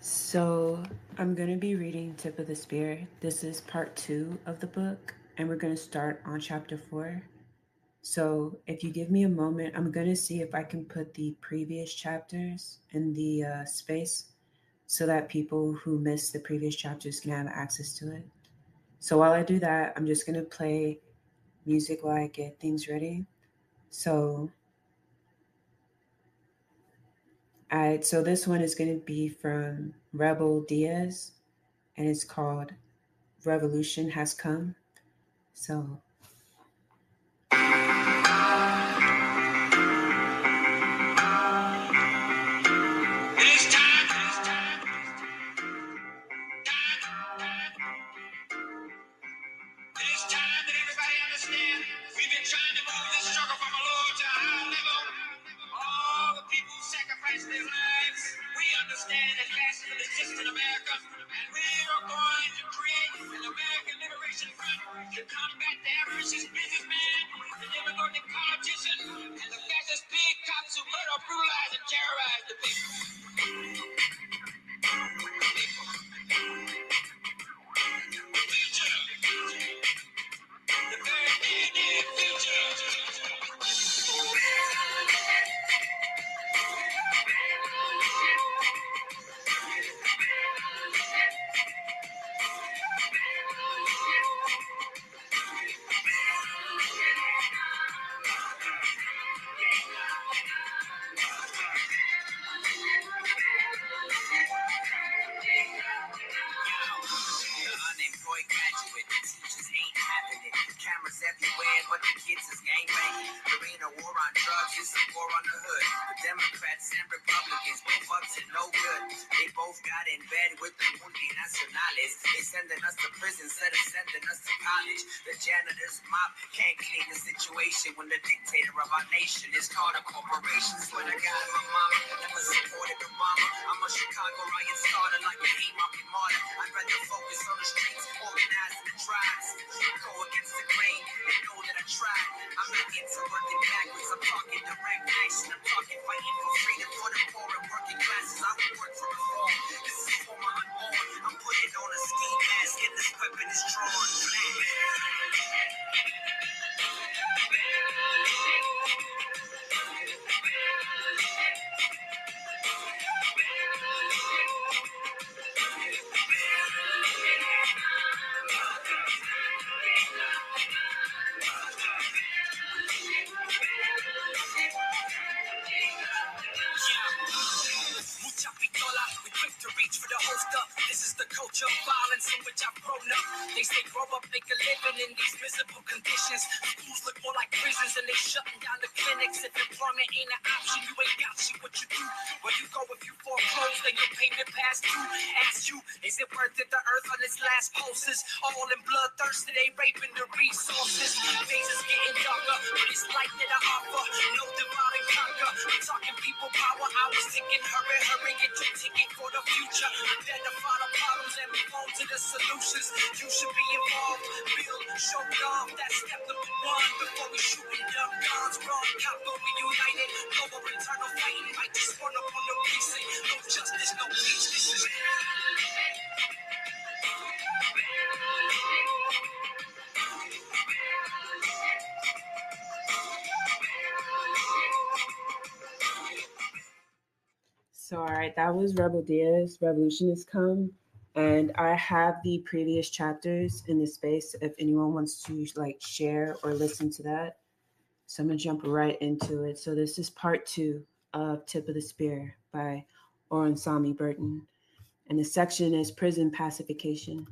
So I'm going to be reading Tip of the Spear. This is part two of the book, and we're going to start on chapter four. So if you give me a moment, I'm going to see if I can put the previous chapters in the space so that people who missed the previous chapters can have access to it. So while I do that, I'm just going to play music while I get things ready. So, so this one is going to be from Rebel Diaz, and it's called Revolution Has Come. So all right, that was Rebel Diaz, Revolution Has Come. And I have the previous chapters in the space if anyone wants to like share or listen to that. So I'm gonna jump right into it. So this is part two of Tip of the Spear by Orisanmi Burton. And the section is prison pacification.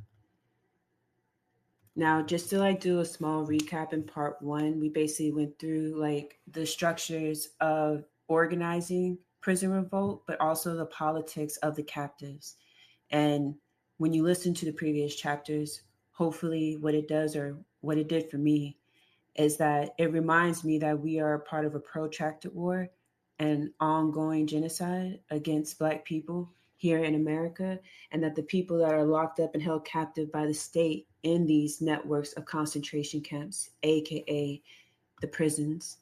Now, just to like do a small recap in part one, we basically went through like the structures of organizing prison revolt, but also the politics of the captives. And when you listen to the previous chapters, hopefully what it does or what it did for me is that it reminds me that we are a part of a protracted war and ongoing genocide against Black people here in America, and that the people that are locked up and held captive by the state in these networks of concentration camps, aka the prisons,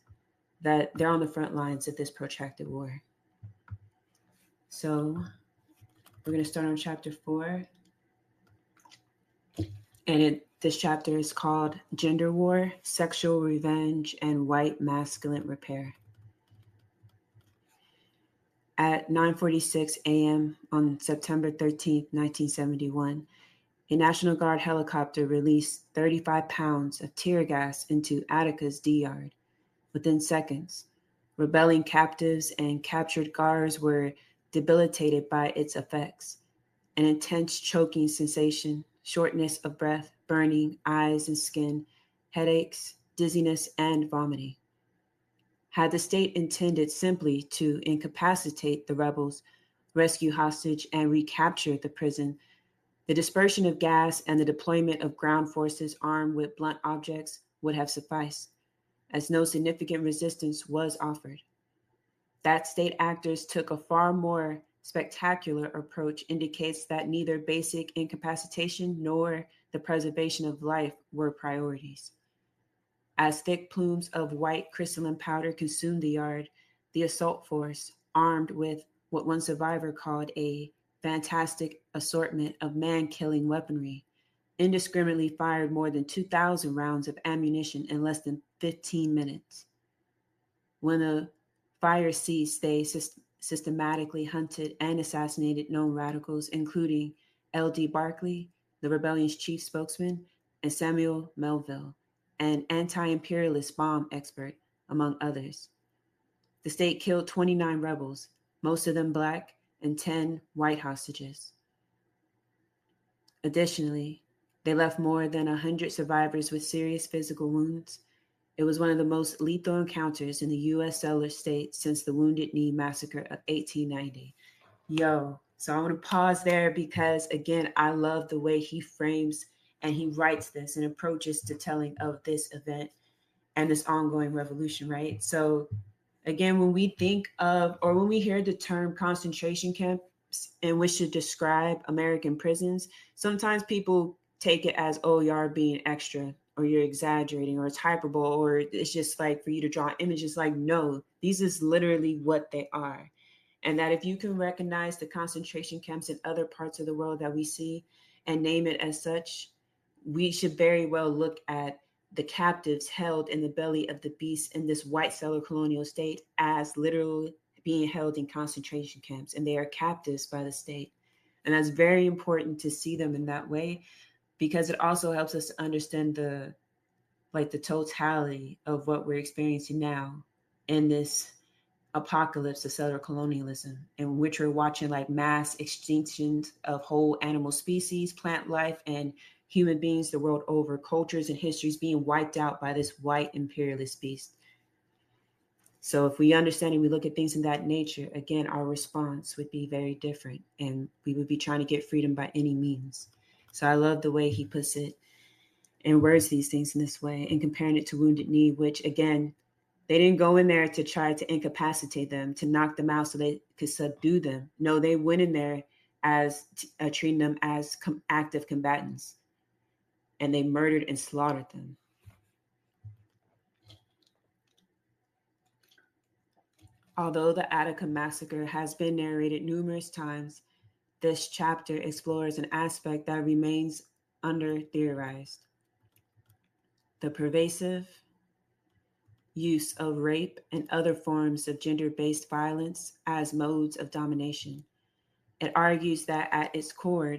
that they're on the front lines of this protracted war. So We're going to start on chapter 4. And this chapter is called Gender War, Sexual Revenge, and White Masculine Repair. At 9:46 a.m. on September 13, 1971, a National Guard helicopter released 35 pounds of tear gas into Attica's D yard. Within seconds, rebelling captives and captured guards were debilitated by its effects. An intense choking sensation, shortness of breath, burning eyes and skin, headaches, dizziness, and vomiting. Had the state intended simply to incapacitate the rebels, rescue hostage, and recapture the prison, the dispersion of gas and the deployment of ground forces armed with blunt objects would have sufficed, as no significant resistance was offered. That state actors took a far more spectacular approach indicates that neither basic incapacitation nor the preservation of life were priorities. As thick plumes of white crystalline powder consumed the yard, the assault force, armed with what one survivor called a fantastic assortment of man-killing weaponry, indiscriminately fired more than 2,000 rounds of ammunition in less than 15 minutes. When the fire ceased, they systematically hunted and assassinated known radicals, including L.D. Barkley, the rebellion's chief spokesman, and Samuel Melville, an anti-imperialist bomb expert, among others. The state killed 29 rebels, most of them black, and 10 white hostages. Additionally, they left more than 100 survivors with serious physical wounds. It was one of the most lethal encounters in the U.S. Cellular State since the Wounded Knee Massacre of 1890. So I want to pause there because, again, I love the way he frames and he writes this and approaches to telling of this event and this ongoing revolution, right? So, again, when we think of or when we hear the term concentration camps in which to describe American prisons, sometimes people take it as, oh, you're being extra or you're exaggerating or it's hyperbole or it's just like for you to draw images. Like, no, these is literally what they are. And that if you can recognize the concentration camps in other parts of the world that we see and name it as such, we should very well look at the captives held in the belly of the beast in this white settler colonial state as literally being held in concentration camps, and they are captives by the state. And that's very important to see them in that way because it also helps us to understand the totality of what we're experiencing now in this apocalypse of settler colonialism, in which we're watching like mass extinctions of whole animal species, plant life, and human beings the world over, cultures and histories being wiped out by this white imperialist beast. So if we understand and we look at things in that nature, again, our response would be very different and we would be trying to get freedom by any means. So I love the way he puts it and words these things in this way and comparing it to Wounded Knee, which again, they didn't go in there to try to incapacitate them, to knock them out so they could subdue them. No, they went in there as treating them as active combatants, and they murdered and slaughtered them. Although the Attica massacre has been narrated numerous times, this chapter explores an aspect that remains under-theorized: the pervasive use of rape and other forms of gender-based violence as modes of domination. It argues that at its core,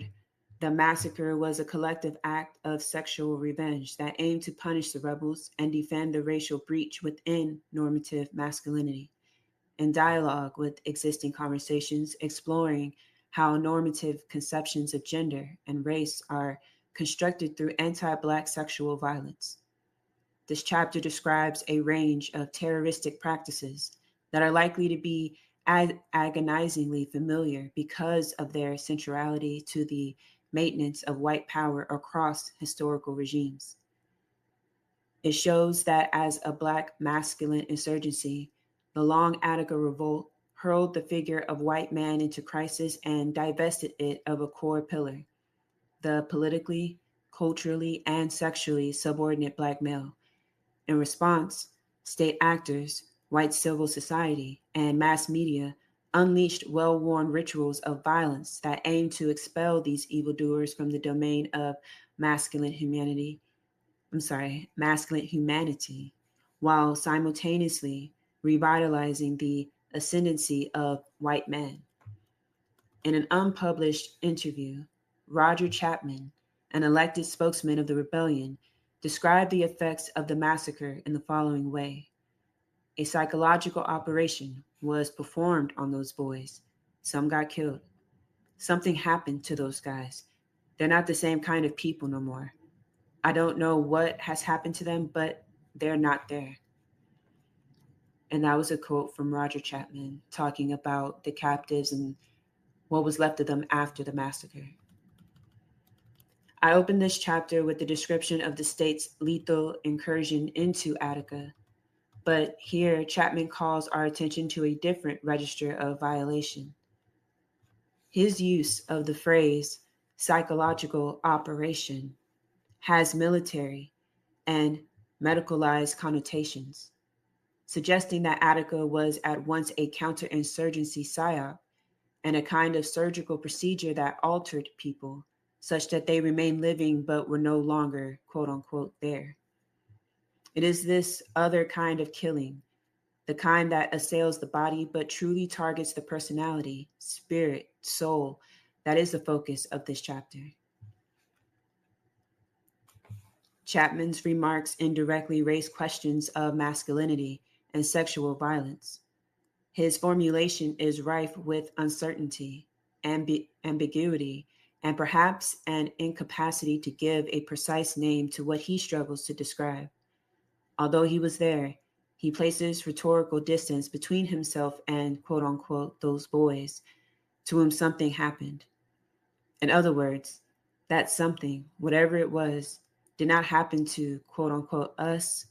the massacre was a collective act of sexual revenge that aimed to punish the rebels and defend the racial breach within normative masculinity. In dialogue with existing conversations, exploring how normative conceptions of gender and race are constructed through anti-Black sexual violence. This chapter describes a range of terroristic practices that are likely to be agonizingly familiar because of their centrality to the maintenance of white power across historical regimes. It shows that as a Black masculine insurgency, the Long Attica Revolt hurled the figure of white man into crisis and divested it of a core pillar: the politically, culturally, and sexually subordinate Black male. In response, state actors, white civil society, and mass media unleashed well-worn rituals of violence that aimed to expel these evildoers from the domain of masculine humanity. Masculine humanity, while simultaneously revitalizing the ascendancy of white men. In an unpublished interview, Roger Chapman, an elected spokesman of the rebellion, described the effects of the massacre in the following way. A psychological operation was performed on those boys. Some got killed. Something happened to those guys. They're not the same kind of people no more. I don't know what has happened to them, but they're not there. And that was a quote from Roger Chapman talking about the captives and what was left of them after the massacre. I opened this chapter with the description of the state's lethal incursion into Attica, but here Chapman calls our attention to a different register of violation. His use of the phrase psychological operation has military and medicalized connotations, suggesting that Attica was at once a counterinsurgency psyop and a kind of surgical procedure that altered people such that they remained living but were no longer, quote unquote, there. It is this other kind of killing, the kind that assails the body but truly targets the personality, spirit, soul, that is the focus of this chapter. Chapman's remarks indirectly raise questions of masculinity and sexual violence. His formulation is rife with uncertainty, ambiguity, and perhaps an incapacity to give a precise name to what he struggles to describe. Although he was there, he places rhetorical distance between himself and, quote unquote, those boys to whom something happened. In other words, that something, whatever it was, did not happen to, quote unquote, us,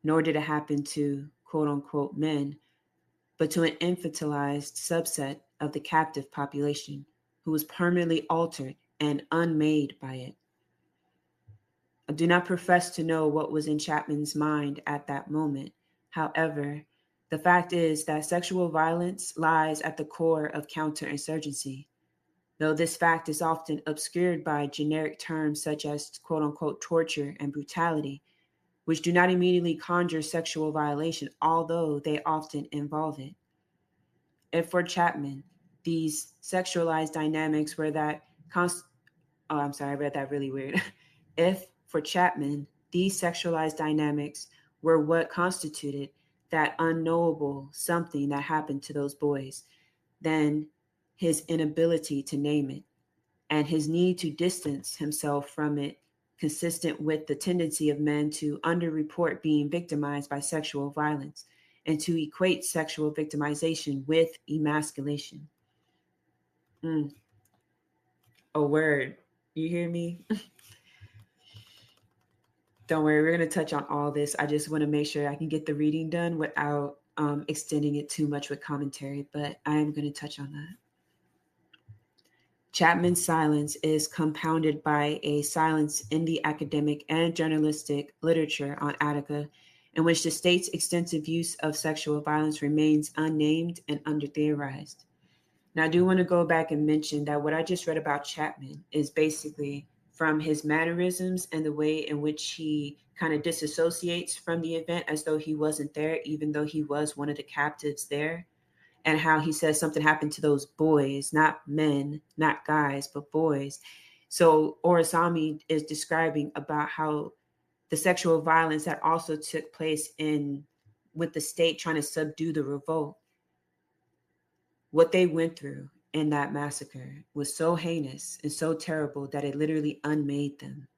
nor did it happen to, quote unquote, men, but to an infantilized subset of the captive population who was permanently altered and unmade by it. I do not profess to know what was in Chapman's mind at that moment. However, the fact is that sexual violence lies at the core of counterinsurgency, though this fact is often obscured by generic terms such as quote unquote torture and brutality, which do not immediately conjure sexual violation, although they often involve it. If for Chapman, these sexualized dynamics were that I read that really weird. If for Chapman, these sexualized dynamics were what constituted that unknowable something that happened to those boys, then his inability to name it and his need to distance himself from it, consistent with the tendency of men to underreport being victimized by sexual violence and to equate sexual victimization with emasculation. A word. You hear me? Don't worry, we're going to touch on all this. I just want to make sure I can get the reading done without extending it too much with commentary, but I am going to touch on that. Chapman's silence is compounded by a silence in the academic and journalistic literature on Attica, in which the state's extensive use of sexual violence remains unnamed and under-theorized. Now, I do want to go back and mention that what I just read about Chapman is basically from his mannerisms and the way in which he kind of disassociates from the event as though he wasn't there, even though he was one of the captives there, and how he says something happened to those boys, not men, not guys, but boys. So Orisanmi is describing about how the sexual violence that also took place with the state trying to subdue the revolt, what they went through in that massacre was so heinous and so terrible that it literally unmade them.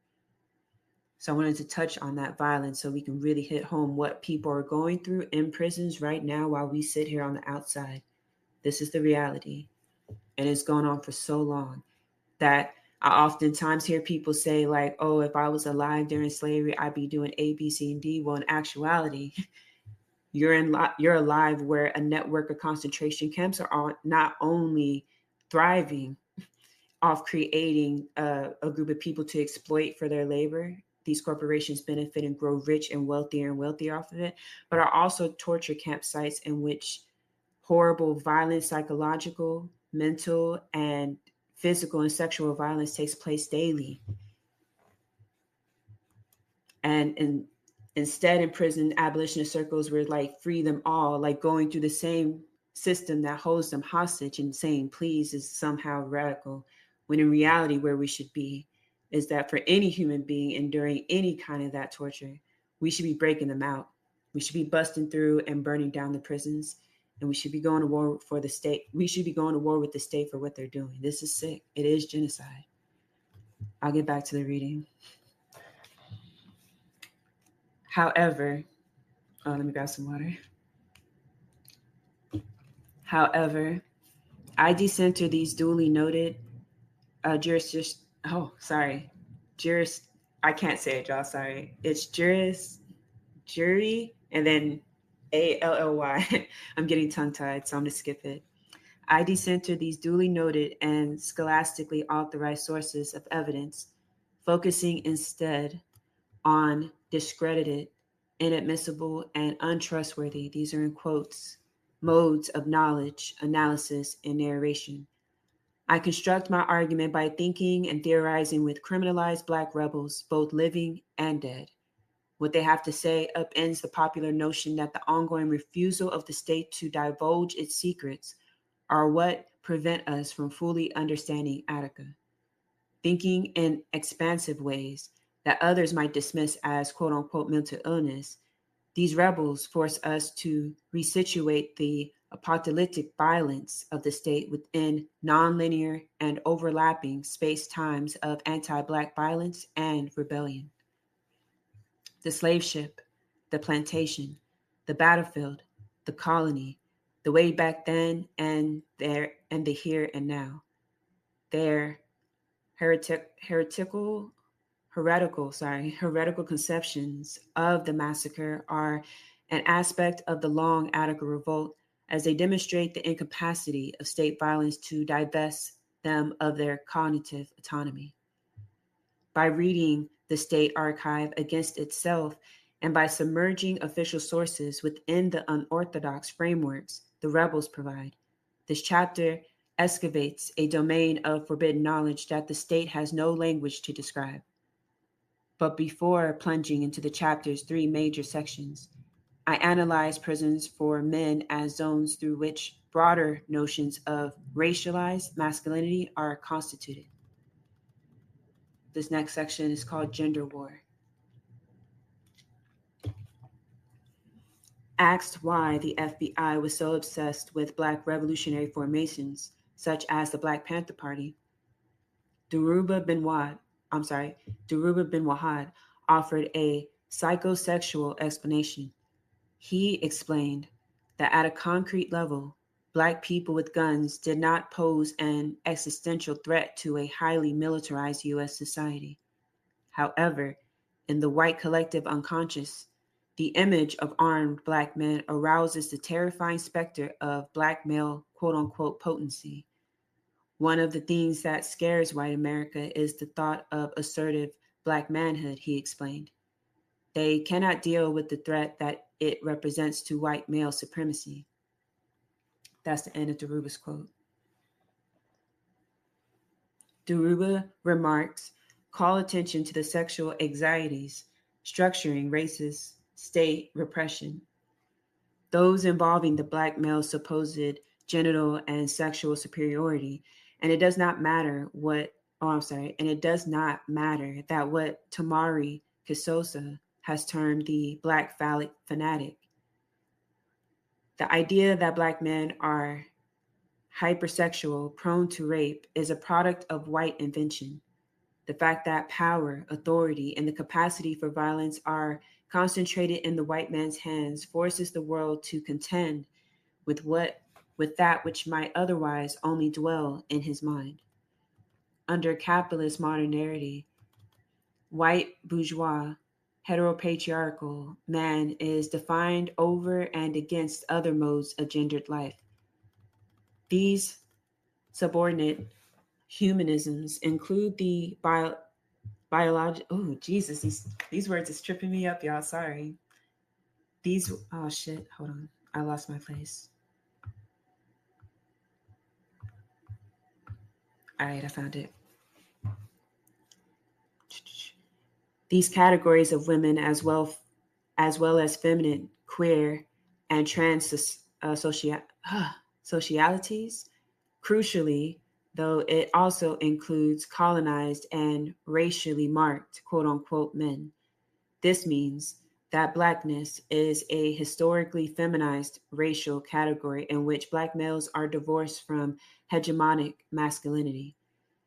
So I wanted to touch on that violence so we can really hit home what people are going through in prisons right now while we sit here on the outside. This is the reality. And it's gone on for so long that I oftentimes hear people say like, oh, if I was alive during slavery, I'd be doing A, B, C, and D. Well, in actuality, you're alive where a network of concentration camps are not only thriving off creating a group of people to exploit for their labor. These corporations benefit and grow rich and wealthier off of it, but are also torture campsites in which horrible violence, psychological, mental, and physical and sexual violence takes place daily. And instead, in prison abolitionist circles, we're like, free them all, like going through the same system that holds them hostage and saying please is somehow radical, when in reality where we should be is that for any human being enduring any kind of that torture, we should be breaking them out. We should be busting through and burning down the prisons, and we should be going to war for the state. We should be going to war with the state for what they're doing. This is sick. It is genocide. I'll get back to the reading. However, let me grab some water. However, I decenter these duly noted jurisdiction. Oh, sorry. I can't say it, y'all. Sorry. It's jury, and then ALLY. I'm getting tongue tied, so I'm going to skip it. I decenter these duly noted and scholastically authorized sources of evidence, focusing instead on discredited, inadmissible, and untrustworthy, these are in quotes, modes of knowledge, analysis, and narration. I construct my argument by thinking and theorizing with criminalized Black rebels, both living and dead. What they have to say upends the popular notion that the ongoing refusal of the state to divulge its secrets are what prevent us from fully understanding Attica. Thinking in expansive ways that others might dismiss as quote unquote mental illness, these rebels force us to resituate the apocalyptic violence of the state within nonlinear and overlapping space-times of anti-Black violence and rebellion. The slave ship, the plantation, the battlefield, the colony, the way back then and there and the here and now. Their heretical conceptions of the massacre are an aspect of the Long Attica Revolt, as they demonstrate the incapacity of state violence to divest them of their cognitive autonomy. By reading the state archive against itself and by submerging official sources within the unorthodox frameworks the rebels provide, this chapter excavates a domain of forbidden knowledge that the state has no language to describe. But before plunging into the chapter's three major sections, I analyze prisons for men as zones through which broader notions of racialized masculinity are constituted. This next section is called Gender War. Asked why the FBI was so obsessed with Black revolutionary formations, such as the Black Panther Party, Dhoruba bin Wahad offered a psychosexual explanation. He explained that at a concrete level, Black people with guns did not pose an existential threat to a highly militarized U.S. society. However, in the white collective unconscious, the image of armed Black men arouses the terrifying specter of Black male quote-unquote potency. One of the things that scares white America is the thought of assertive Black manhood, he explained. They cannot deal with the threat that it represents to white male supremacy. That's the end of Dhoruba's quote. Dhoruba remarks call attention to the sexual anxieties structuring racist state repression, those involving the Black male's supposed genital and sexual superiority. And it does not matter that what Tamari Kisosa has termed the Black phallic fanatic. The idea that Black men are hypersexual, prone to rape, is a product of white invention. The fact that power, authority, and the capacity for violence are concentrated in the white man's hands forces the world to contend with that which might otherwise only dwell in his mind. Under capitalist modernity, white bourgeois heteropatriarchal man is defined over and against other modes of gendered life. These subordinate humanisms include the biological. Oh, Jesus, these words is tripping me up, y'all. Sorry. Hold on. I lost my place. All right, I found it. These categories of women, as feminine, queer, and trans socialities, crucially, though it also includes colonized and racially marked quote unquote men. This means that Blackness is a historically feminized racial category in which Black males are divorced from hegemonic masculinity.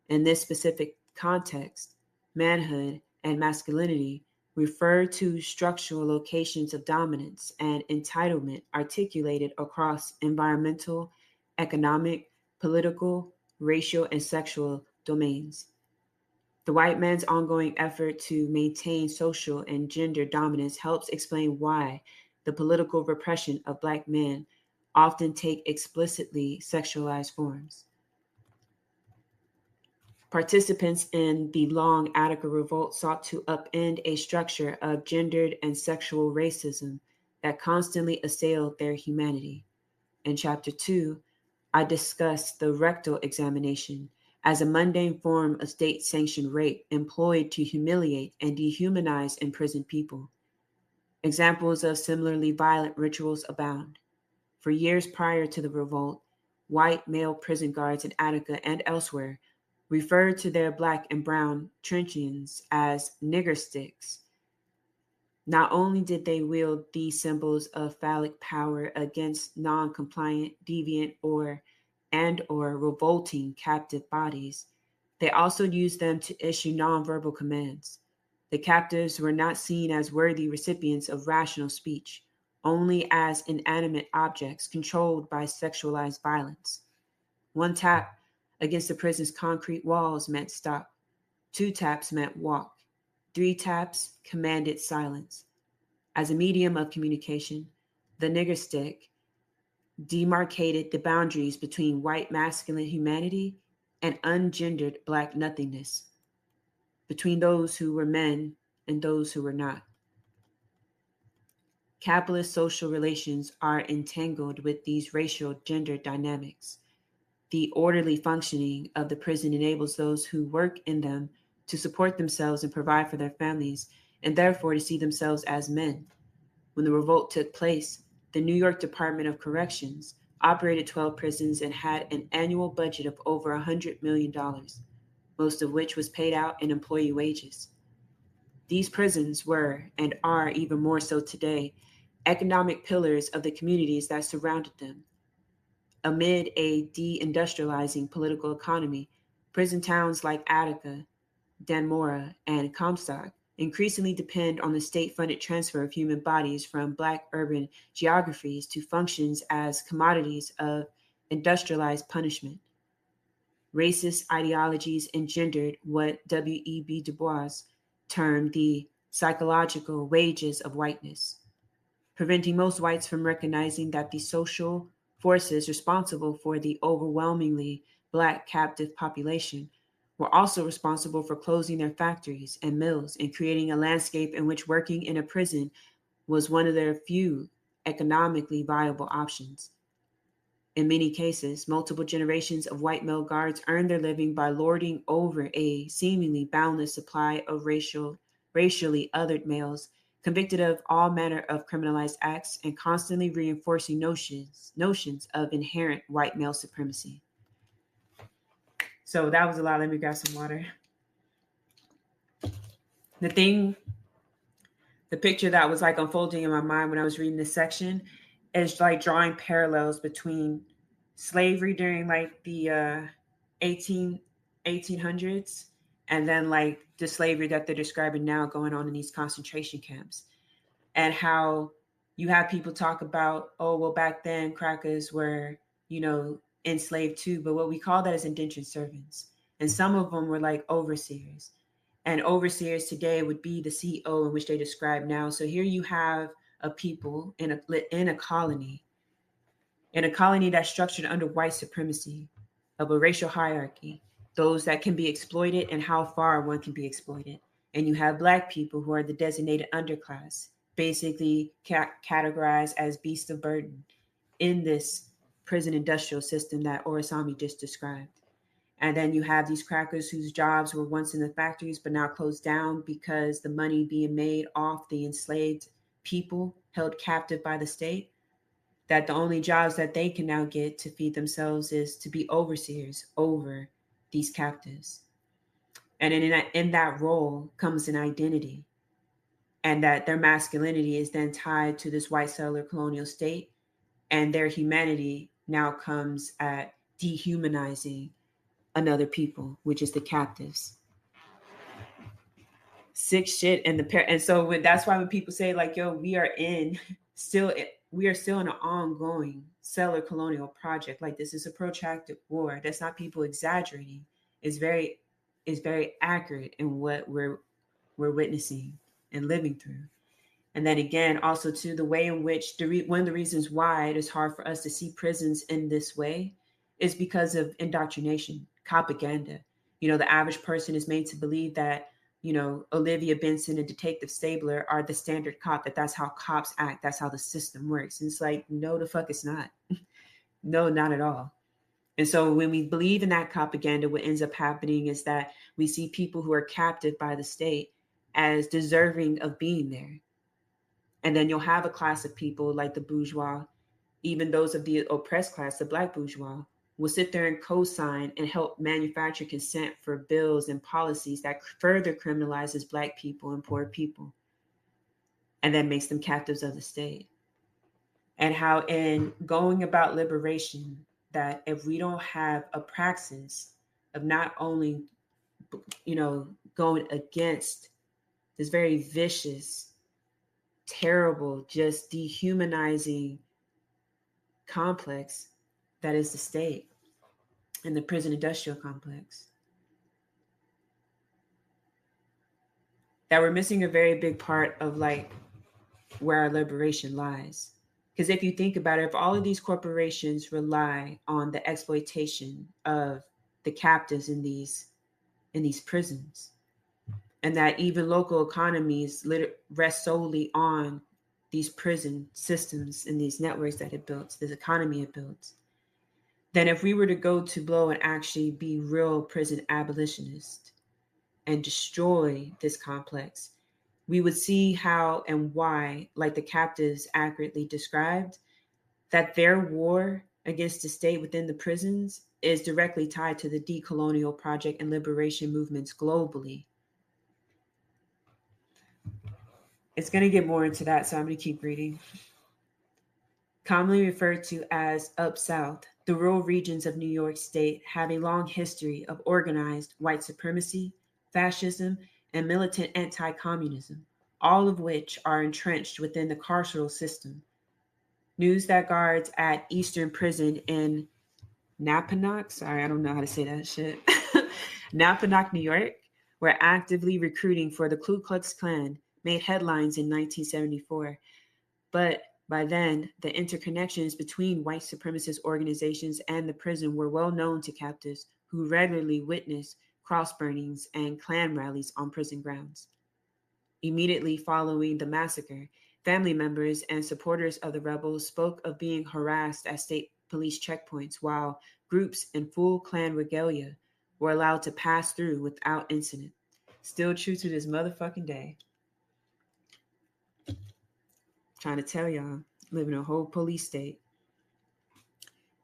In this specific context, manhood and masculinity refer to structural locations of dominance and entitlement articulated across environmental, economic, political, racial, and sexual domains. The white man's ongoing effort to maintain social and gender dominance helps explain why the political repression of Black men often take explicitly sexualized forms. Participants in the Long Attica Revolt sought to upend a structure of gendered and sexual racism that constantly assailed their humanity. In Chapter 2, I discussed the rectal examination as a mundane form of state sanctioned rape employed to humiliate and dehumanize imprisoned people. Examples of similarly violent rituals abound. For years prior to the revolt, white male prison guards in Attica and elsewhere referred to their Black and brown truncheons as nigger sticks. Not only did they wield these symbols of phallic power against non-compliant, deviant, or revolting captive bodies, they also used them to issue non-verbal commands. The captives were not seen as worthy recipients of rational speech, only as inanimate objects controlled by sexualized violence. One tap against the prison's concrete walls meant stop. 2 taps meant walk. 3 taps commanded silence. As a medium of communication, the nigger stick demarcated the boundaries between white masculine humanity and ungendered Black nothingness, between those who were men and those who were not. Capitalist social relations are entangled with these racial gender dynamics. The orderly functioning of the prison enables those who work in them to support themselves and provide for their families, and therefore to see themselves as men. When the revolt took place, the New York Department of Corrections operated 12 prisons and had an annual budget of over $100 million, most of which was paid out in employee wages. These prisons were, and are even more so today, economic pillars of the communities that surrounded them. Amid a deindustrializing political economy, prison towns like Attica, Danmora, and Comstock increasingly depend on the state-funded transfer of human bodies from Black urban geographies to functions as commodities of industrialized punishment. Racist ideologies engendered what W.E.B. Du Bois termed the psychological wages of whiteness, preventing most whites from recognizing that the social forces responsible for the overwhelmingly Black captive population were also responsible for closing their factories and mills and creating a landscape in which working in a prison was one of their few economically viable options. In many cases, multiple generations of white male guards earned their living by lording over a seemingly boundless supply of racially othered males, convicted of all manner of criminalized acts and constantly reinforcing notions of inherent white male supremacy. So that was a lot. Let me grab some water. The picture that was like unfolding in my mind when I was reading this section is like drawing parallels between slavery during like the 1800s and then like the slavery that they're describing now going on in these concentration camps, and how you have people talk about, oh, well, back then crackers were, enslaved too, but what we call that is indentured servants. And some of them were like overseers. And overseers today would be the CEO in which they describe now. So here you have a people in a colony that's structured under white supremacy, of a racial hierarchy, those that can be exploited and how far one can be exploited. And you have Black people who are the designated underclass, basically categorized as beasts of burden in this prison industrial system that Orisanmi just described. And then you have these crackers whose jobs were once in the factories but now closed down because the money being made off the enslaved people held captive by the state, that the only jobs that they can now get to feed themselves is to be overseers over these captives. And in that role comes an identity, and that their masculinity is then tied to this white settler colonial state, and their humanity now comes at dehumanizing another people, which is the captives. Sick shit. And so that's why when people say like, yo, still we are still in an ongoing settler colonial project, like this is a protracted war, that's not people exaggerating. It's very accurate in what we're witnessing and living through. And then again, also to the way in which one of the reasons why it is hard for us to see prisons in this way is because of indoctrination, propaganda. The average person is made to believe that, Olivia Benson and Detective Stabler are the standard cop, that's how cops act, that's how the system works. And it's like, no, the fuck it's not. No, not at all. And so when we believe in that propaganda, what ends up happening is that we see people who are captive by the state as deserving of being there. And then you'll have a class of people like the bourgeois, even those of the oppressed class, the black bourgeois, will sit there and co-sign and help manufacture consent for bills and policies that further criminalizes black people and poor people, and then makes them captives of the state. And how in going about liberation, that if we don't have a praxis of not only, going against this very vicious, terrible, just dehumanizing complex that is the state and the prison industrial complex, that we're missing a very big part of like where our liberation lies. Because if you think about it, if all of these corporations rely on the exploitation of the captives in these prisons, and that even local economies rest solely on these prison systems and these networks that it built, this economy it built, then if we were to go to blow and actually be real prison abolitionists and destroy this complex, we would see how and why, like the captives accurately described, that their war against the state within the prisons is directly tied to the decolonial project and liberation movements globally. It's going to get more into that, so I'm going to keep reading. Commonly referred to as Up South, the rural regions of New York State have a long history of organized white supremacy, fascism, and militant anti-communism, all of which are entrenched within the carceral system. News that guards at Eastern Prison in Napanoch, sorry, I don't know how to say that shit, Napanoch, New York, were actively recruiting for the Ku Klux Klan made headlines in 1974. But by then, the interconnections between white supremacist organizations and the prison were well known to captives who regularly witnessed cross burnings and Klan rallies on prison grounds. Immediately following the massacre, family members and supporters of the rebels spoke of being harassed at state police checkpoints, while groups in full Klan regalia were allowed to pass through without incident. Still true to this motherfucking day. Trying to tell y'all, live in a whole police state.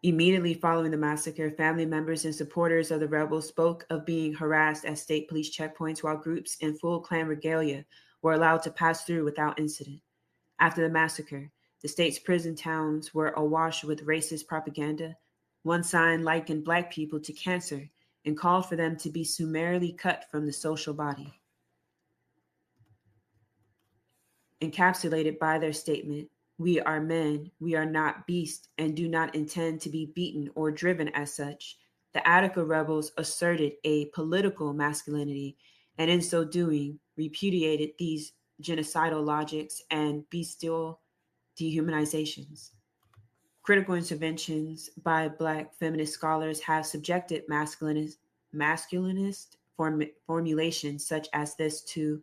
Immediately following the massacre, family members and supporters of the rebels spoke of being harassed at state police checkpoints, while groups in full Klan regalia were allowed to pass through without incident. After the massacre, the state's prison towns were awash with racist propaganda. One sign likened black people to cancer and called for them to be summarily cut from the social body. Encapsulated by their statement, "We are men, we are not beasts, and do not intend to be beaten or driven as such," the Attica rebels asserted a political masculinity, and in so doing, repudiated these genocidal logics and bestial dehumanizations. Critical interventions by Black feminist scholars have subjected masculinist formulations such as this to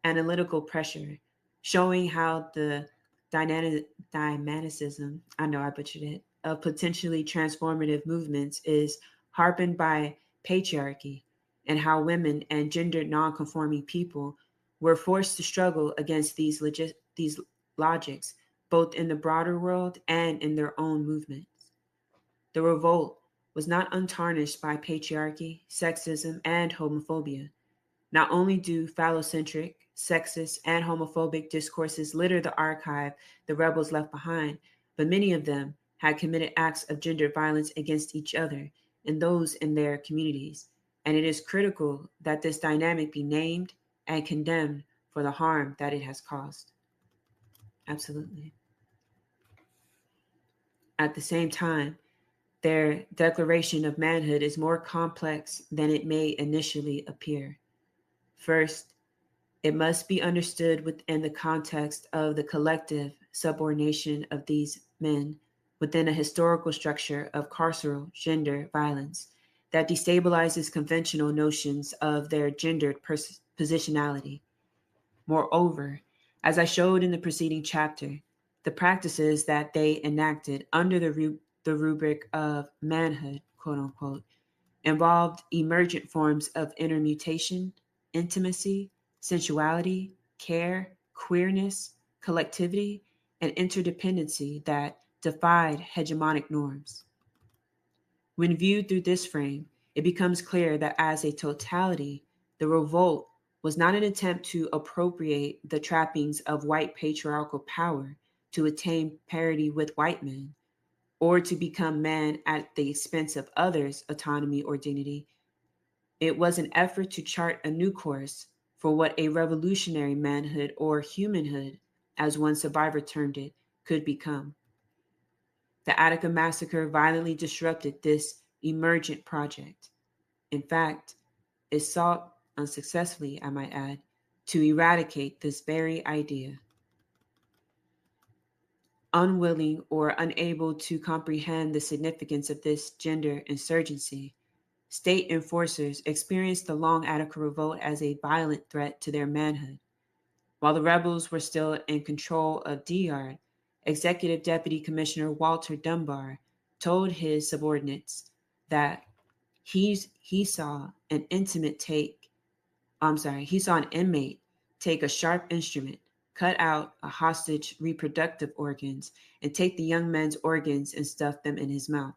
analytical pressure, showing how the dynamicism, I know I butchered it, of potentially transformative movements is harpened by patriarchy and how women and gender nonconforming people were forced to struggle against these logics, both in the broader world and in their own movements. The revolt was not untarnished by patriarchy, sexism, and homophobia. Not only do phallocentric, sexist, and homophobic discourses litter the archive the rebels left behind, but many of them had committed acts of gender violence against each other and those in their communities. And it is critical that this dynamic be named and condemned for the harm that it has caused. Absolutely. At the same time, their declaration of manhood is more complex than it may initially appear. First, it must be understood within the context of the collective subordination of these men within a historical structure of carceral gender violence that destabilizes conventional notions of their gendered positionality. Moreover, as I showed in the preceding chapter, the practices that they enacted under the rubric of manhood, quote unquote, involved emergent forms of intermutation, intimacy, sensuality, care, queerness, collectivity, and interdependency that defied hegemonic norms. When viewed through this frame, it becomes clear that as a totality, the revolt was not an attempt to appropriate the trappings of white patriarchal power to attain parity with white men, or to become man at the expense of others' autonomy or dignity. It was an effort to chart a new course for what a revolutionary manhood or humanhood, as one survivor termed it, could become. The Attica massacre violently disrupted this emergent project. In fact, it sought, unsuccessfully, I might add, to eradicate this very idea. Unwilling or unable to comprehend the significance of this gender insurgency, state enforcers experienced the Long Attica Revolt as a violent threat to their manhood. While the rebels were still in control of D-Yard, Executive Deputy Commissioner Walter Dunbar told his subordinates that he saw an he saw an inmate take a sharp instrument, cut out a hostage reproductive organs, and take the young man's organs and stuff them in his mouth.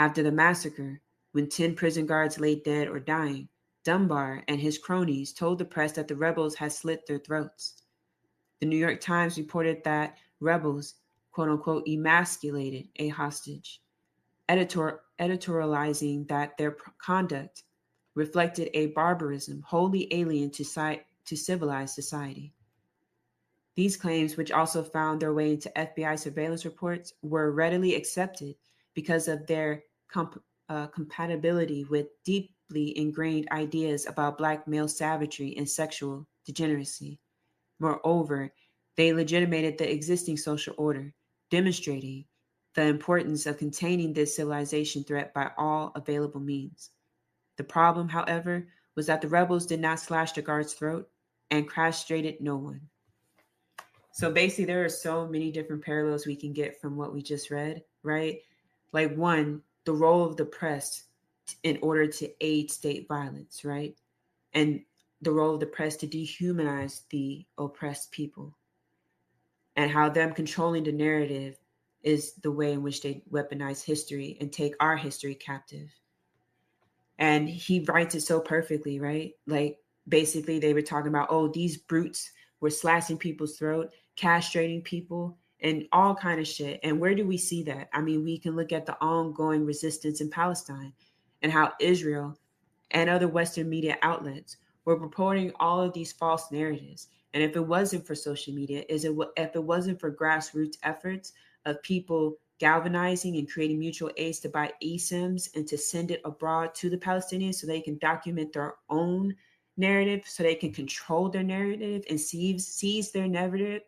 After the massacre, when 10 prison guards lay dead or dying, Dunbar and his cronies told the press that the rebels had slit their throats. The New York Times reported that rebels, quote unquote, emasculated a hostage, editorializing that their conduct reflected a barbarism wholly alien to civilized society. These claims, which also found their way into FBI surveillance reports, were readily accepted because of their compatibility with deeply ingrained ideas about Black male savagery and sexual degeneracy. Moreover, they legitimated the existing social order, demonstrating the importance of containing this civilization threat by all available means. The problem, however, was that the rebels did not slash the guard's throat and castrated no one. So basically, there are so many different parallels we can get from what we just read, right? Like, one, the role of the press in order to aid state violence, right? And the role of the press to dehumanize the oppressed people, and how them controlling the narrative is the way in which they weaponize history and take our history captive. And he writes it so perfectly, right? Like, basically they were talking about, oh, these brutes were slashing people's throat, castrating people, and all kind of shit. And where do we see that? I mean, we can look at the ongoing resistance in Palestine and how Israel and other Western media outlets were reporting all of these false narratives. And if it wasn't for social media, if it wasn't for grassroots efforts of people galvanizing and creating mutual aids to buy eSIMs and to send it abroad to the Palestinians so they can document their own narrative, so they can control their narrative and seize their narrative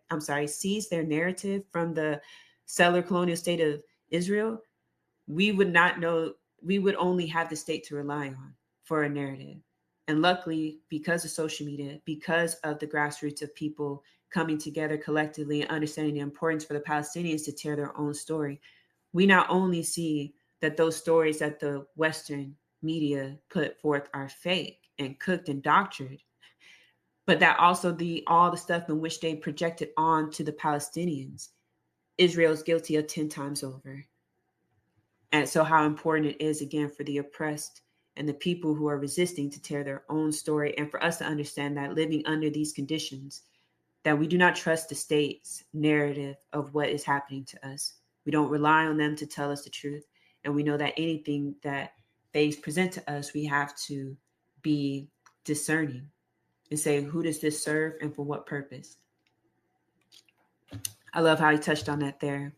from the settler colonial state of Israel, we would not know, we would only have the state to rely on for a narrative. And luckily, because of social media, because of the grassroots of people coming together collectively and understanding the importance for the Palestinians to tell their own story, we not only see that those stories that the Western media put forth are fake and cooked and doctored, but that also all the stuff in which they projected on to the Palestinians, Israel's guilty of 10 times over. And so how important it is, again, for the oppressed and the people who are resisting to tear their own story, and for us to understand that living under these conditions, that we do not trust the state's narrative of what is happening to us. We don't rely on them to tell us the truth. And we know that anything that they present to us, we have to be discerning and say, who does this serve and for what purpose? I love how he touched on that there.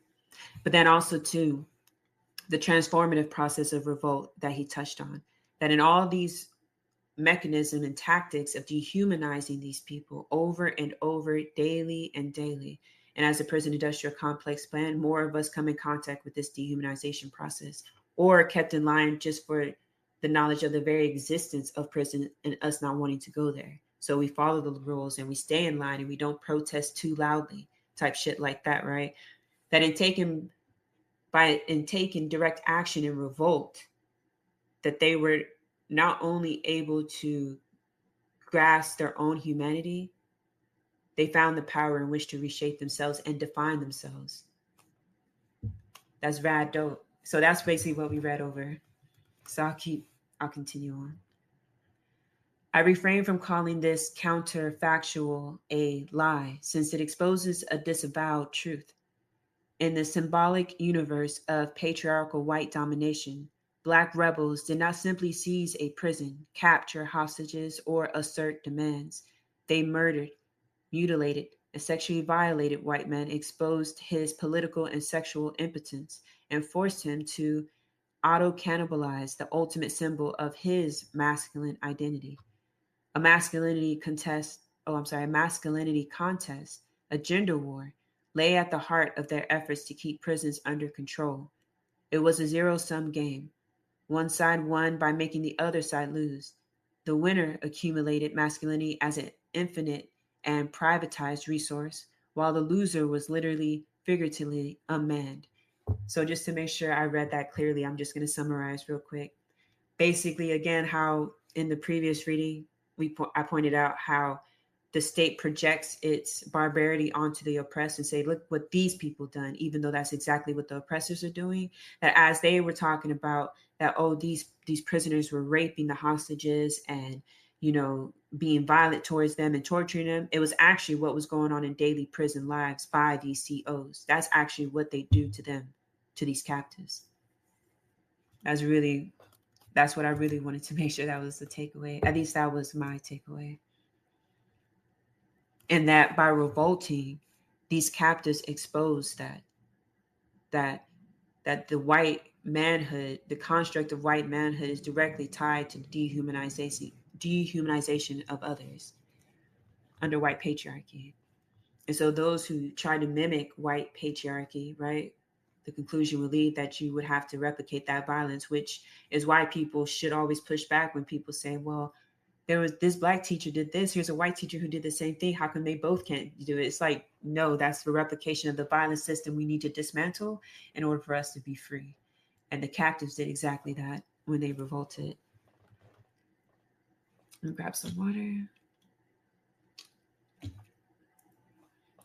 But then also, too, the transformative process of revolt that he touched on, that in all these mechanism and tactics of dehumanizing these people over and over, daily and daily. And as the prison industrial complex plan, more of us come in contact with this dehumanization process, or kept in line just for the knowledge of the very existence of prison and us not wanting to go there. So we follow the rules and we stay in line and we don't protest too loudly, type shit like that, right? That in taking direct action in revolt, that they were not only able to grasp their own humanity, they found the power in which to reshape themselves and define themselves. That's rad dope. So that's basically what we read over. So I'll continue on. I refrain from calling this counterfactual a lie, since it exposes a disavowed truth. In the symbolic universe of patriarchal white domination, Black rebels did not simply seize a prison, capture hostages, or assert demands. They murdered, mutilated, and sexually violated white men, exposed his political and sexual impotence, and forced him to auto-cannibalize the ultimate symbol of his masculine identity. A masculinity contest, a gender war, lay at the heart of their efforts to keep prisons under control. It was a zero-sum game. One side won by making the other side lose. The winner accumulated masculinity as an infinite and privatized resource, while the loser was literally, figuratively unmanned. So just to make sure I read that clearly, I'm just going to summarize real quick. Basically, again, how in the previous reading, I pointed out how the state projects its barbarity onto the oppressed and say, look what these people done, even though that's exactly what the oppressors are doing. That as they were talking about that, oh, these prisoners were raping the hostages and, being violent towards them and torturing them. It was actually what was going on in daily prison lives by these COs. That's actually what they do to them, to these captives. That's what I really wanted to make sure that was the takeaway. At least that was my takeaway. And that by revolting, these captives exposed that the white manhood, the construct of white manhood, is directly tied to dehumanization of others under white patriarchy. And so those who try to mimic white patriarchy, right, the conclusion would lead that you would have to replicate that violence, which is why people should always push back when people say, well, there was this Black teacher did this, here's a white teacher who did the same thing, how come they both can't do it? It's like, no, that's the replication of the violent system we need to dismantle in order for us to be free. And the captives did exactly that when they revolted. Let me grab some water.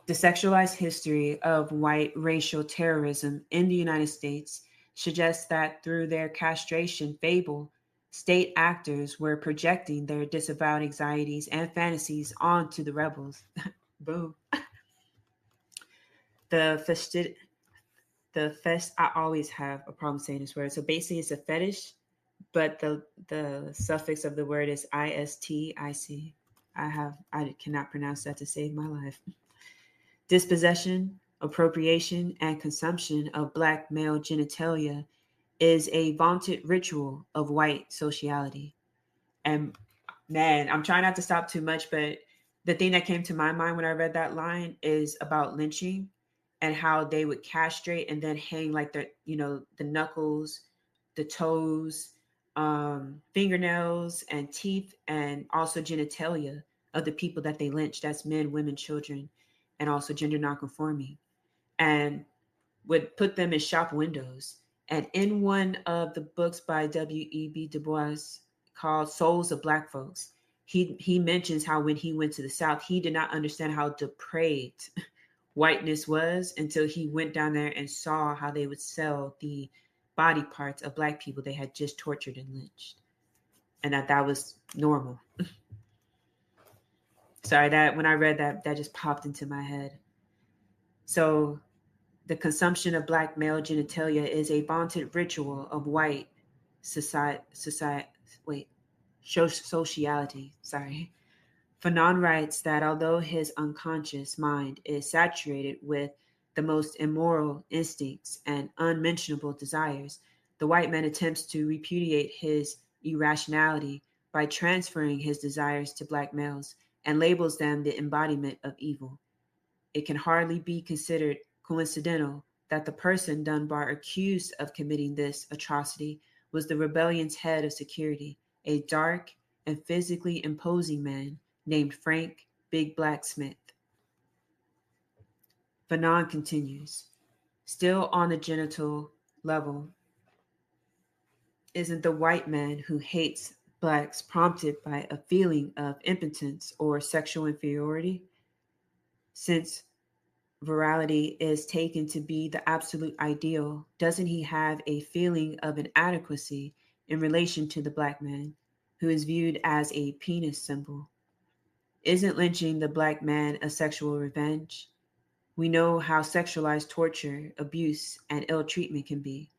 The sexualized history of white racial terrorism in the United States suggests that through their castration fable, state actors were projecting their disavowed anxieties and fantasies onto the rebels. Boom. I always have a problem saying this word. So basically it's a fetish, but the suffix of the word is istic. I cannot pronounce that to save my life. Dispossession, appropriation, and consumption of Black male genitalia is a vaunted ritual of white sociality. And man, I'm trying not to stop too much, but the thing that came to my mind when I read that line is about lynching and how they would castrate and then hang like the knuckles, the toes, fingernails and teeth, and also genitalia of the people that they lynched. That's men, women, children, and also gender nonconforming, and would put them in shop windows And in one of the books by W.E.B. Du Bois called Souls of Black Folks, he mentions how when he went to the South, he did not understand how depraved whiteness was until he went down there and saw how they would sell the body parts of Black people they had just tortured and lynched, and that was normal. Sorry, that when I read that, that just popped into my head. So the consumption of Black male genitalia is a vaunted ritual of white society, wait, sociality. Sorry. Fanon writes that although his unconscious mind is saturated with the most immoral instincts and unmentionable desires, the white man attempts to repudiate his irrationality by transferring his desires to Black males and labels them the embodiment of evil. It can hardly be considered coincidental that the person Dunbar accused of committing this atrocity was the rebellion's head of security, a dark and physically imposing man named Frank Big Black Smith. Fanon continues, still on the genital level, isn't the white man who hates Blacks prompted by a feeling of impotence or sexual inferiority? Since virality is taken to be the absolute ideal, doesn't he have a feeling of inadequacy in relation to the Black man, who is viewed as a penis symbol? Isn't lynching the Black man a sexual revenge? We know how sexualized torture, abuse, and ill treatment can be.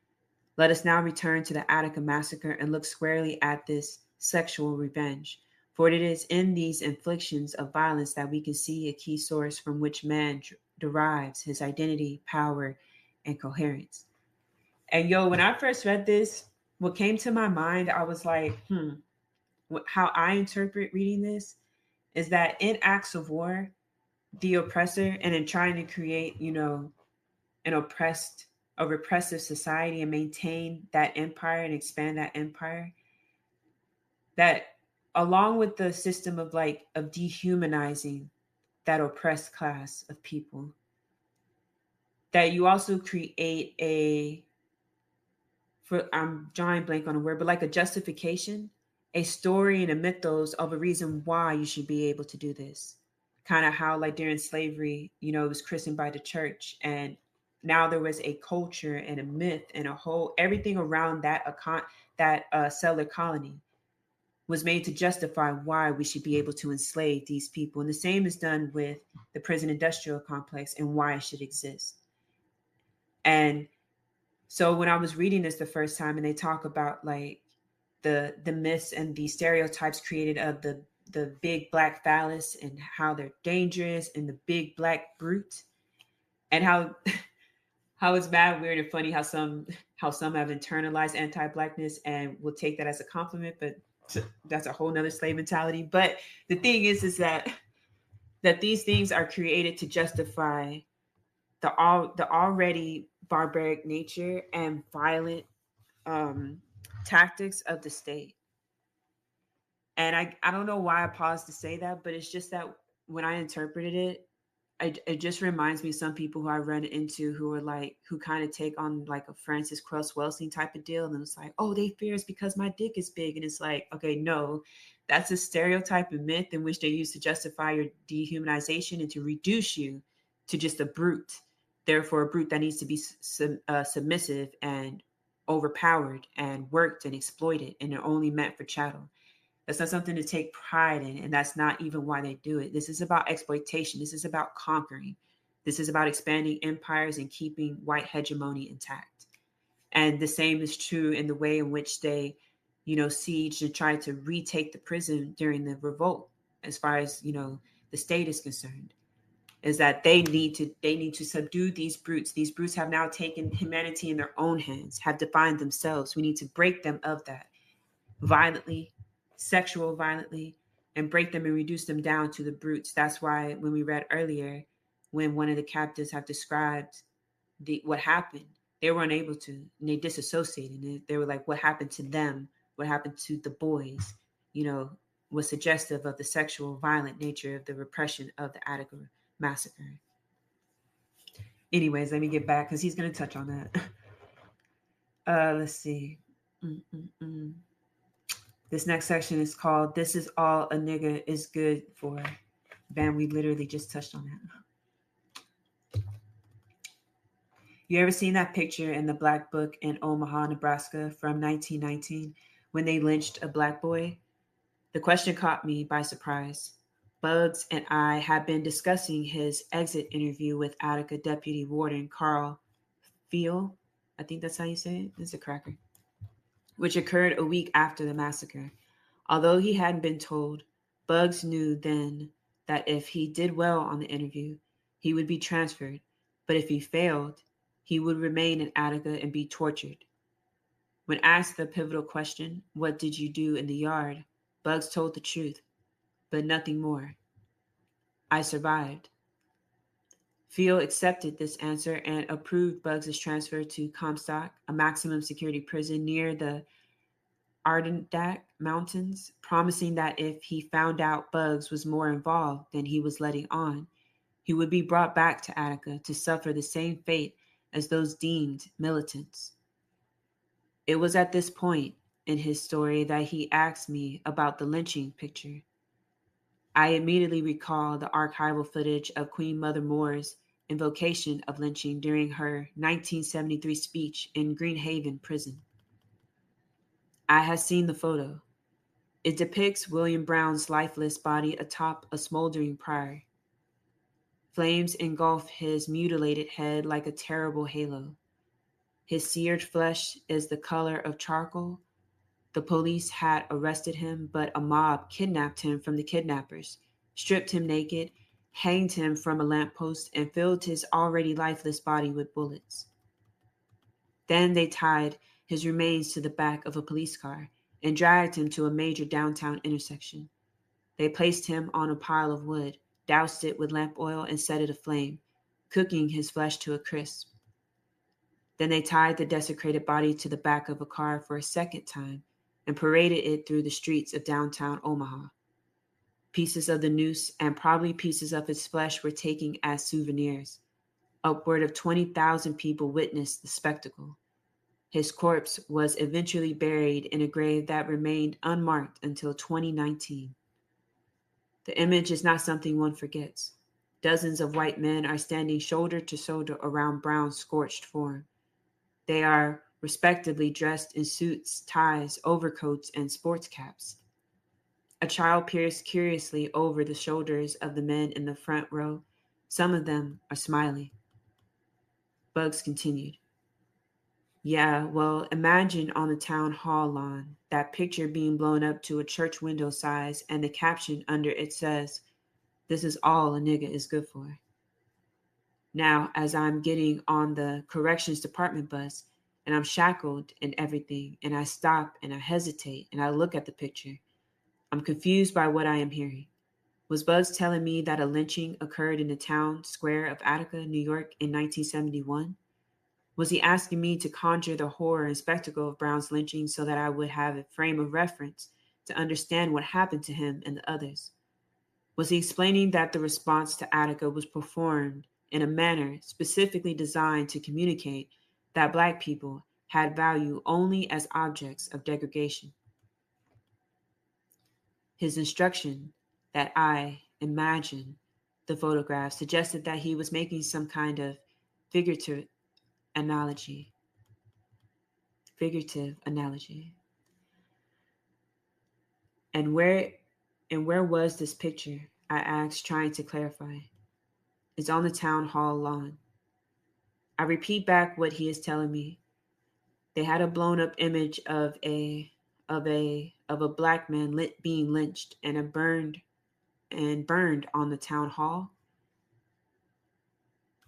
Let us now return to the Attica massacre and look squarely at this sexual revenge, for it is in these inflictions of violence that we can see a key source from which man derives his identity, power, and coherence. And yo, when I first read this, what came to my mind, I was like, how I interpret reading this is that in acts of war, the oppressor, and in trying to create, an a repressive society and maintain that empire and expand that empire, that along with the system of of dehumanizing that oppressed class of people, that you also create I'm drawing blank on a word, but like a justification, a story and a mythos of a reason why you should be able to do this. Kind of how like during slavery, it was christened by the church, and now there was a culture and a myth and a whole everything around that settler colony was made to justify why we should be able to enslave these people. And the same is done with the prison industrial complex and why it should exist. And so when I was reading this the first time and they talk about like the myths and the stereotypes created of the big Black phallus and how they're dangerous and the big Black brute, and how how it's mad weird and funny how some have internalized anti-Blackness and will take that as a compliment, but that's a whole nother slave mentality. But the thing is that these things are created to justify the already barbaric nature and violent tactics of the state. And I don't know why I paused to say that, but it's just that when I interpreted it, it just reminds me of some people who I run into who are like, who kind of take on like a Francis Cress Welsing type of deal. And it's like, oh, they fear it's because my dick is big. And it's like, okay, no, that's a stereotype and myth in which they use to justify your dehumanization and to reduce you to just a brute. Therefore, a brute that needs to be submissive and overpowered and worked and exploited and they're only meant for chattel. That's not something to take pride in, and that's not even why they do it. This is about exploitation. This is about conquering. This is about expanding empires and keeping white hegemony intact. And the same is true in the way in which they, sieged and tried to retake the prison during the revolt, as far as, the state is concerned, is that they need to subdue these brutes. These brutes have now taken humanity in their own hands, have defined themselves. We need to break them of that violently, violently, and break them and reduce them down to the brutes. That's why when we read earlier, when one of the captives have described what happened, they were unable to, and they disassociated. They were like, what happened to them, what happened to the boys, was suggestive of the sexual violent nature of the repression of the Attica massacre. Anyways, let me get back because he's going to touch on that. Let's see. Mm-mm-mm. This next section is called "This is all a nigga is good for." Bam, we literally just touched on that. You ever seen that picture in the Black Book in Omaha, Nebraska from 1919 when they lynched a black boy? The question caught me by surprise. Bugs and I had been discussing his exit interview with Attica Deputy Warden Carl Feel. I think that's how you say it. It's a cracker. Which occurred a week after the massacre. Although he hadn't been told, Bugs knew then that if he did well on the interview, he would be transferred, but if he failed, he would remain in Attica and be tortured. When asked the pivotal question, "What did you do in the yard?" Bugs told the truth, but nothing more. "I survived." Phil accepted this answer and approved Bugs' transfer to Comstock, a maximum security prison near the Adirondack Mountains, promising that if he found out Bugs was more involved than he was letting on, he would be brought back to Attica to suffer the same fate as those deemed militants. It was at this point in his story that he asked me about the lynching picture. I immediately recalled the archival footage of Queen Mother Moore's invocation of lynching during her 1973 speech in Greenhaven Prison. I had seen the photo. It depicts William Brown's lifeless body atop a smoldering pyre. Flames engulf his mutilated head like a terrible halo. His seared flesh is the color of charcoal. The police had arrested him, but a mob kidnapped him from the kidnappers, stripped him naked, hanged him from a lamppost, and filled his already lifeless body with bullets. Then they tied his remains to the back of a police car and dragged him to a major downtown intersection. They placed him on a pile of wood, doused it with lamp oil, and set it aflame, cooking his flesh to a crisp. Then they tied the desecrated body to the back of a car for a second time and paraded it through the streets of downtown Omaha. Pieces of the noose and probably pieces of his flesh were taken as souvenirs. Upward of 20,000 people witnessed the spectacle. His corpse was eventually buried in a grave that remained unmarked until 2019. The image is not something one forgets. Dozens of white men are standing shoulder to shoulder around Brown's scorched form. They are respectively dressed in suits, ties, overcoats, and sports caps. A child peers curiously over the shoulders of the men in the front row. Some of them are smiling. Bugs continued. Yeah, well, imagine on the town hall lawn, that picture being blown up to a church window size, and the caption under it says, "This is all a nigga is good for." Now, as I'm getting on the corrections department bus, and I'm shackled and everything, and I stop and I hesitate and I look at the picture, I'm confused by what I am hearing. Was Bugs telling me that a lynching occurred in the town square of Attica, New York in 1971? Was he asking me to conjure the horror and spectacle of Brown's lynching so that I would have a frame of reference to understand what happened to him and the others? Was he explaining that the response to Attica was performed in a manner specifically designed to communicate that Black people had value only as objects of degradation? His instruction that I imagine the photograph suggested that he was making some kind of figurative analogy. Figurative analogy. And where was this picture? I asked, trying to clarify. It's on the town hall lawn. I repeat back what he is telling me. They had a blown up image of a black man being lynched and burned on the town hall.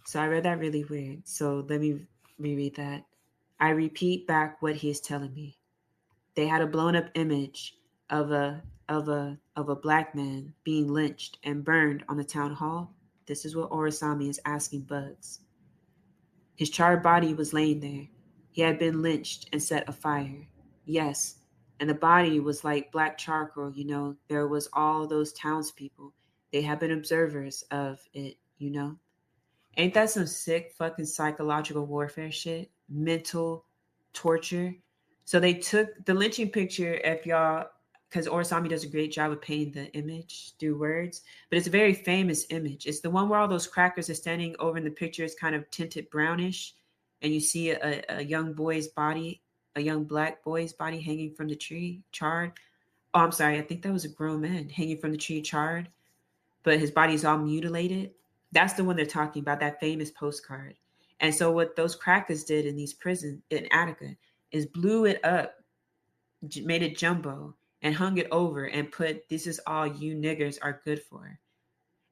So I read that really weird. So let me reread that. I repeat back what he is telling me. They had a blown up image of a black man being lynched and burned on the town hall. This is what Orisanmi is asking Bugs. His charred body was laying there. He had been lynched and set afire. Yes, and the body was like black charcoal, There was all those townspeople. They had been observers of it. Ain't that some sick fucking psychological warfare shit? Mental torture. So they took the lynching picture, if y'all, because Orisanmi does a great job of painting the image through words, but it's a very famous image. It's the one where all those crackers are standing over in the picture. It's kind of tinted brownish, and you see a young boy's body, a young black boy's body hanging from the tree, charred. Oh, I'm sorry. I think that was a grown man hanging from the tree, charred, but his body is all mutilated. That's the one they're talking about, that famous postcard. And so what those crackers did in these prisons in Attica is blew it up, made it jumbo, and hung it over and put, "This is all you niggers are good for."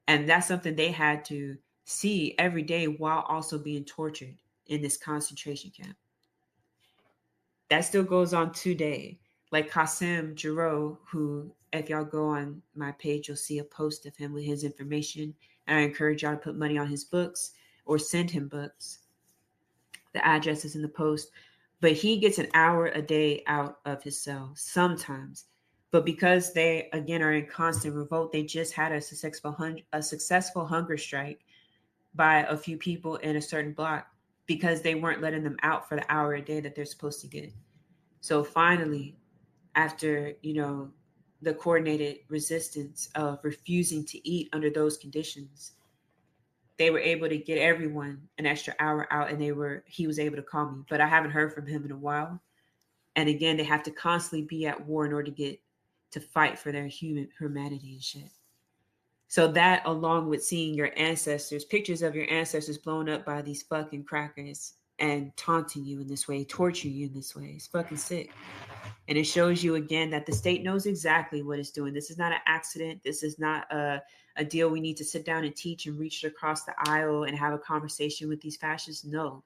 And that's something they had to see every day while also being tortured in this concentration camp. That still goes on today. Like Qasim Jarreau, who, if y'all go on my page, you'll see a post of him with his information. And I encourage y'all to put money on his books or send him books. The address is in the post. But he gets an hour a day out of his cell sometimes. But because they, again, are in constant revolt, they just had a successful hunger strike by a few people in a certain block because they weren't letting them out for the hour a day that they're supposed to get. So finally, after, the coordinated resistance of refusing to eat under those conditions, they were able to get everyone an extra hour out, and he was able to call me. But I haven't heard from him in a while. And again, they have to constantly be at war in order to fight for their humanity and shit. So that, along with seeing your ancestors, pictures of your ancestors blown up by these fucking crackers and taunting you in this way, torturing you in this way, it's fucking sick. And it shows you again that the state knows exactly what it's doing. This is not an accident. This is not a deal we need to sit down and teach and reach across the aisle and have a conversation with these fascists. No.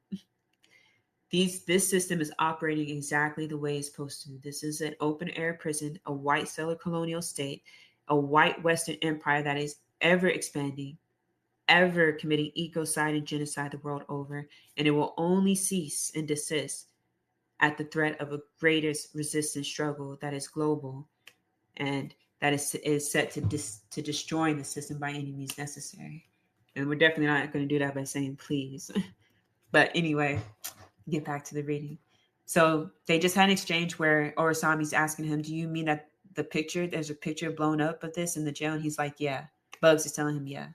This system is operating exactly the way it's supposed to. This is an open air prison, a white settler colonial state, a white Western empire that is ever expanding, ever committing ecocide and genocide the world over, and it will only cease and desist at the threat of a greatest resistance struggle that is global and that is set to destroying the system by any means necessary. And we're definitely not going to do that by saying please. But anyway, get back to the reading. So they just had an exchange where Orisanmi's asking him, "Do you mean that there's a picture blown up of this in the jail?" And he's like, "Yeah." Bugs is telling him, "Yeah."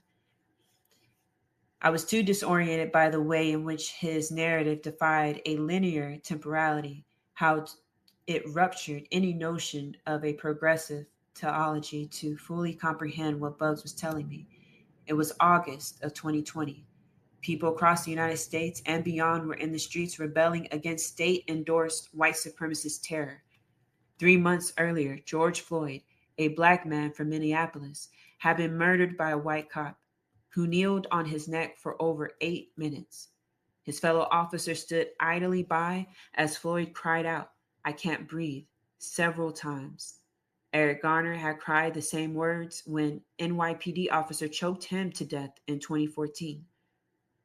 I was too disoriented by the way in which his narrative defied a linear temporality, how it ruptured any notion of a progressive theology to fully comprehend what Bugs was telling me. It was August of 2020. People across the United States and beyond were in the streets rebelling against state-endorsed white supremacist terror. 3 months earlier, George Floyd, a black man from Minneapolis, had been murdered by a white cop who kneeled on his neck for over 8 minutes. His fellow officer stood idly by as Floyd cried out, "I can't breathe," several times. Eric Garner had cried the same words when NYPD officer choked him to death in 2014.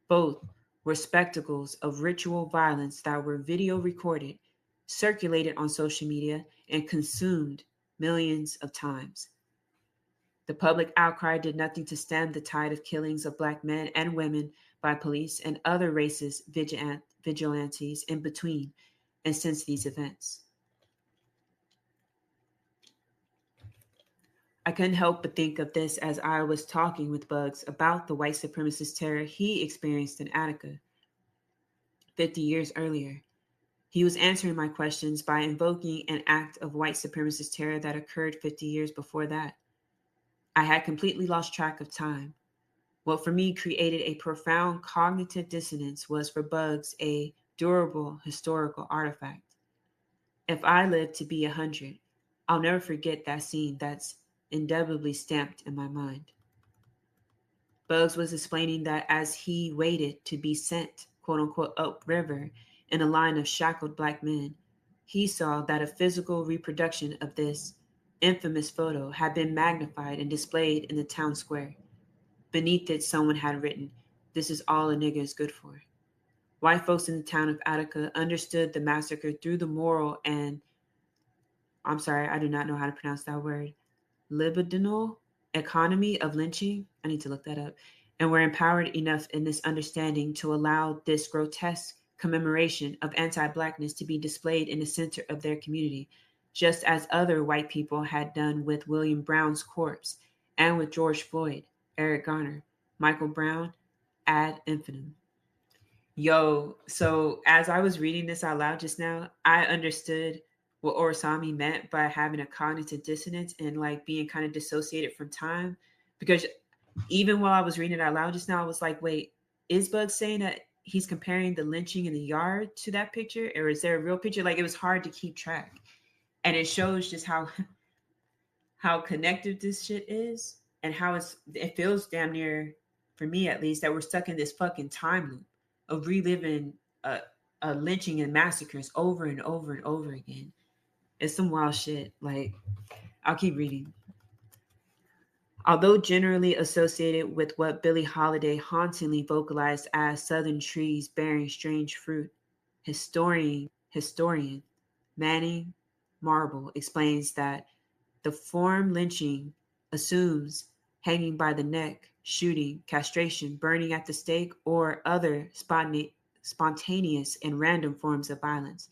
Both were spectacles of ritual violence that were video recorded, circulated on social media, and consumed millions of times. The public outcry did nothing to stem the tide of killings of black men and women by police and other racist vigilantes in between and since these events. I couldn't help but think of this as I was talking with Bugs about the white supremacist terror he experienced in Attica 50 years earlier. He was answering my questions by invoking an act of white supremacist terror that occurred 50 years before that. I had completely lost track of time. What for me created a profound cognitive dissonance was for Bugs a durable historical artifact. If I live to be 100, I'll never forget that scene that's indelibly stamped in my mind. Bugs was explaining that as he waited to be sent, quote unquote, upriver in a line of shackled black men, he saw that a physical reproduction of this infamous photo had been magnified and displayed in the town square. Beneath it, someone had written, "This is all a nigga is good for." White folks in the town of Attica understood the massacre through the moral and, I'm sorry, I do not know how to pronounce that word, libidinal economy of lynching. I need to look that up. And were empowered enough in this understanding to allow this grotesque commemoration of anti-Blackness to be displayed in the center of their community, just as other white people had done with William Brown's corpse and with George Floyd, Eric Garner, Michael Brown, ad infinitum. Yo, so as I was reading this out loud just now, I understood what Orisanmi meant by having a cognitive dissonance and like being kind of dissociated from time. Because even while I was reading it out loud just now, I was like, wait, is Bug saying that he's comparing the lynching in the yard to that picture? Or is there a real picture? Like it was hard to keep track. And it shows just how connected this shit is and how it feels damn near, for me at least, that we're stuck in this fucking time loop of reliving a lynching and massacres over and over and over again. It's some wild shit. Like, I'll keep reading. Although generally associated with what Billie Holiday hauntingly vocalized as Southern trees bearing strange fruit, historian Manning Marble explains that the form lynching assumes hanging by the neck, shooting, castration, burning at the stake, or other spontaneous and random forms of violence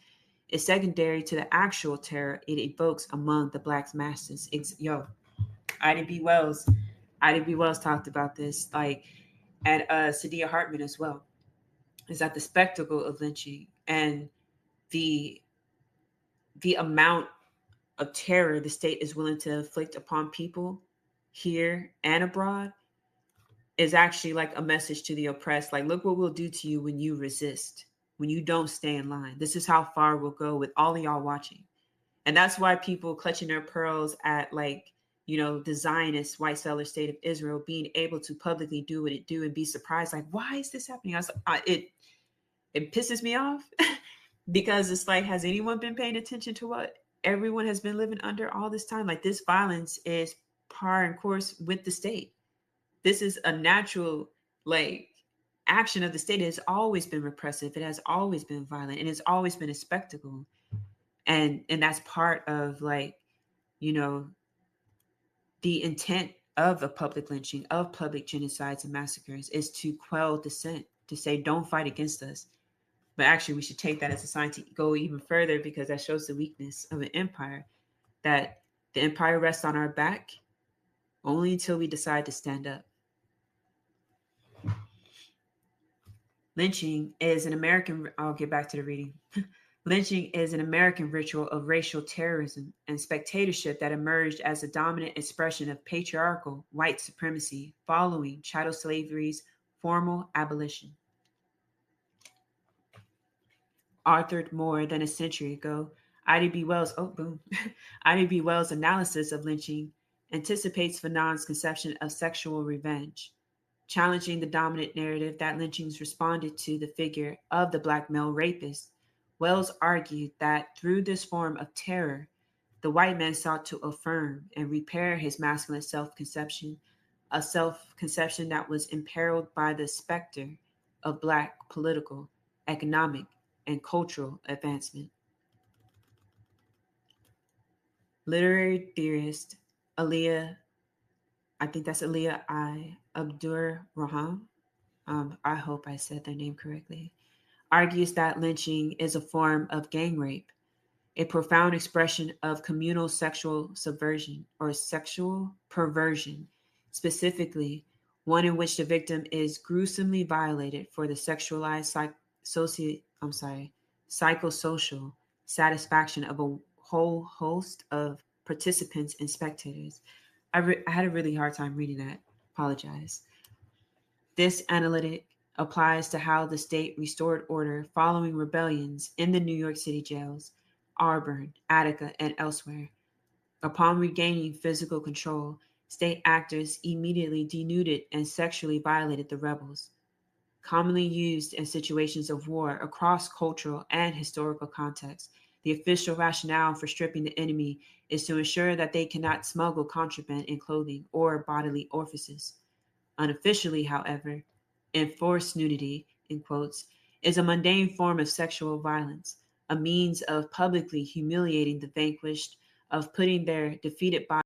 is secondary to the actual terror it evokes among the Black masses. Ida B. Wells. Ida B. Wells talked about this, like, and Sadia Hartman as well, is that the spectacle of lynching and the amount of terror the state is willing to inflict upon people here and abroad is actually like a message to the oppressed. Like, look what we'll do to you when you resist, when you don't stay in line. This is how far we'll go with all of y'all watching. And that's why people clutching their pearls at, like, the Zionist white settler state of Israel being able to publicly do what it do and be surprised, like, why is this happening? It pisses me off because it's like, has anyone been paying attention to what everyone has been living under all this time? Like, this violence is par and course with the state. This is a natural, like, action of the state. It has always been repressive. It has always been violent, and it's always been a spectacle. And that's part of, like, the intent of a public lynching, of public genocides and massacres, is to quell dissent, to say, don't fight against us. But actually, we should take that as a sign to go even further, because that shows the weakness of an empire, that the empire rests on our back only until we decide to stand up. Lynching is an American, I'll get back to the reading. Lynching is an American ritual of racial terrorism and spectatorship that emerged as a dominant expression of patriarchal white supremacy following chattel slavery's formal abolition. Authored more than a century ago, Ida B. Wells' Ida B. Wells' analysis of lynching anticipates Fanon's conception of sexual revenge, challenging the dominant narrative that lynchings responded to the figure of the Black male rapist. Wells argued that through this form of terror, the white man sought to affirm and repair his masculine self-conception, a self-conception that was imperiled by the specter of Black political, economic, and cultural advancement. Literary theorist Aliyah, I think that's Aliyah I. Abdur Raham, I hope I said their name correctly, argues that lynching is a form of gang rape, a profound expression of communal sexual subversion or sexual perversion, specifically one in which the victim is gruesomely violated for the sexualized psychosocial satisfaction of a whole host of participants and spectators. I had a really hard time reading that. Apologize. This analytic applies to how the state restored order following rebellions in the New York City jails, Auburn, Attica, and elsewhere. Upon regaining physical control, state actors immediately denuded and sexually violated the rebels. Commonly used in situations of war across cultural and historical contexts, the official rationale for stripping the enemy is to ensure that they cannot smuggle contraband in clothing or bodily orifices. Unofficially, however, enforced nudity, in quotes, is a mundane form of sexual violence, a means of publicly humiliating the vanquished, of putting their defeated body